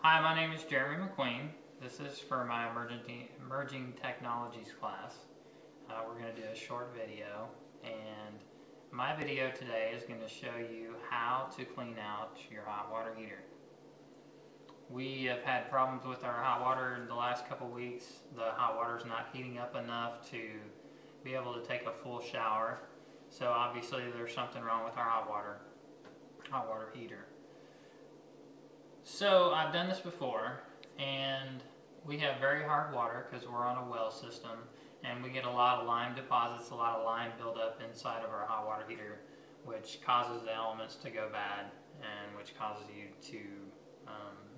Hi, my name is Jeremy McQueen. This is for my Emerging Technologies class. We're going to do a short video, and my video today is going to show you how to clean out your hot water heater. We have had problems with our hot water in the last couple weeks. The hot water is not heating up enough to be able to take a full shower. So obviously there's something wrong with our hot water heater. So I've done this before, and we have very hard water because we're on a well system, and we get a lot of lime deposits, a lot of lime buildup inside of our hot water heater, which causes the elements to go bad, and which causes you to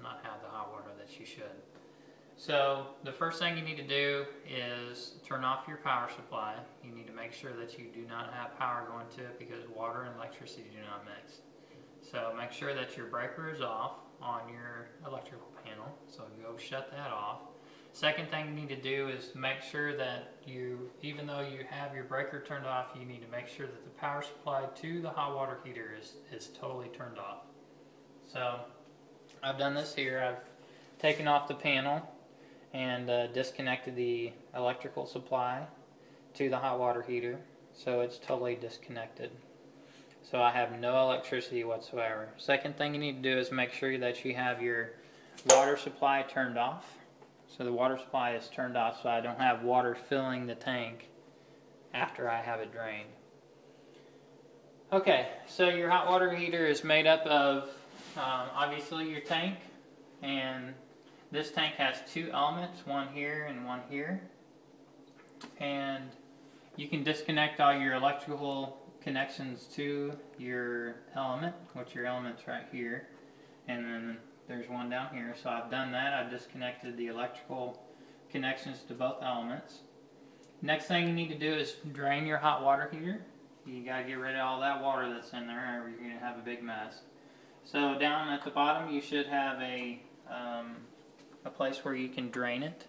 not have the hot water that you should. So the first thing you need to do is turn off your power supply. You need to make sure that you do not have power going to it, because water and electricity do not mix. So make sure that your breaker is off on your electrical panel, so go shut that off. Second thing you need to do is make sure that even though you have your breaker turned off, you need to make sure that the power supply to the hot water heater is totally turned off. So I've done this here. I've taken off the panel and disconnected the electrical supply to the hot water heater, so it's totally disconnected. So I have no electricity whatsoever. Second thing you need to do is make sure that you have your water supply turned off. So the water supply is turned off, so I don't have water filling the tank after I have it drained. Okay, so your hot water heater is made up of obviously your tank, and this tank has two elements, one here and one here. And you can disconnect all your electrical connections to your element, which your element's right here, and then there's one down here. So I've done that. I've disconnected the electrical connections to both elements. Next thing you need to do is drain your hot water heater. You gotta get rid of all that water that's in there, or you're gonna have a big mess. So down at the bottom you should have a place where you can drain it,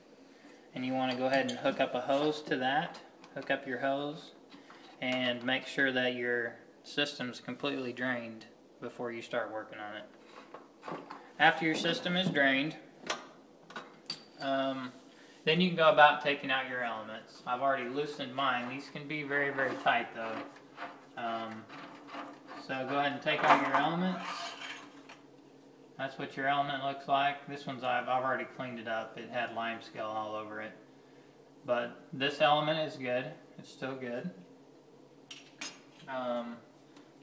and you want to go ahead and hook up a hose to that. Hook up your hose and make sure that your system's completely drained before you start working on it. After your system is drained, then you can go about taking out your elements. I've already loosened mine. These can be very, very tight though. So go ahead and take out your elements. That's what your element looks like. This one's I've already cleaned it up. It had lime scale all over it. But this element is good. It's still good.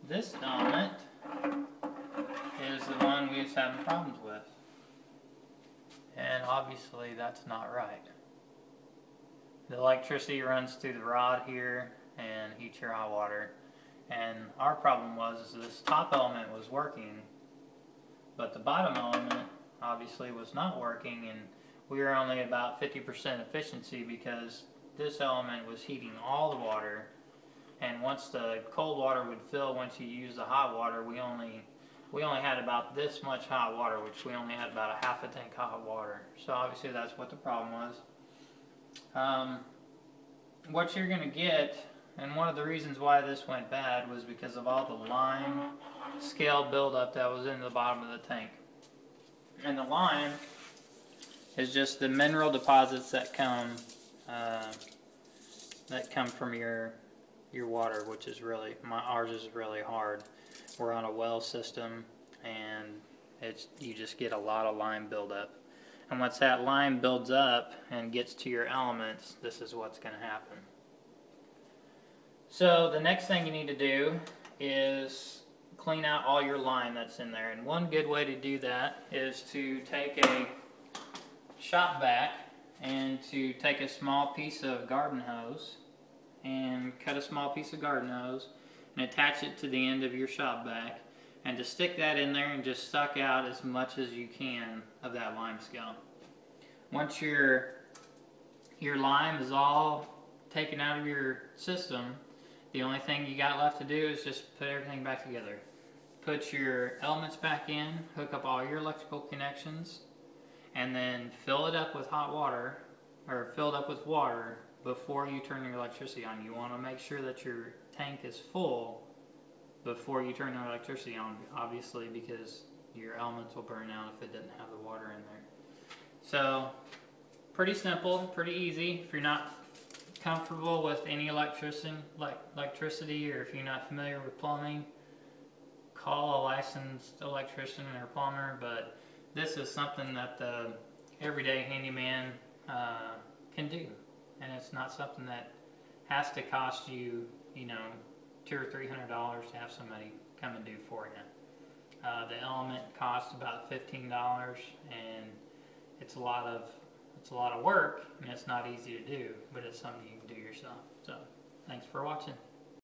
This element is the one we was having problems with. And obviously that's not right. The electricity runs through the rod here and heats your hot water. And our problem was this top element was working, but the bottom element obviously was not working, and we were only about 50% efficiency because this element was heating all the water. And once the cold water would fill, once you use the hot water, we only had about this much hot water, which we only had about a half a tank hot water. So obviously that's what the problem was. What you're going to get, and one of the reasons why this went bad, was because of all the lime scale buildup that was in the bottom of the tank. And the lime is just the mineral deposits that come from your water, which is really, ours is really hard. We're on a well system, and you just get a lot of lime buildup. And once that lime builds up and gets to your elements, this is what's going to happen. So the next thing you need to do is clean out all your lime that's in there. And one good way to do that is to take a shop vac and to take a small piece of garden hose and cut a small piece of garden hose and attach it to the end of your shop vac, and to stick that in there and just suck out as much as you can of that lime scale. Once your lime is all taken out of your system, the only thing you got left to do is just put everything back together. Put your elements back in, hook up all your electrical connections, and then fill it up with hot water, or fill it up with water before you turn your electricity on. You want to make sure that your tank is full before you turn your electricity on, obviously, because your elements will burn out if it doesn't have the water in there. So pretty simple, pretty easy. If you're not comfortable with any electricity, or if you're not familiar with plumbing, call a licensed electrician or plumber. But this is something that the everyday handyman can do, and it's not something that has to cost you, you know, $200 or $300 to have somebody come and do for you. The element costs about $15, and it's a lot of work, and it's not easy to do, but it's something you can do yourself. So, thanks for watching.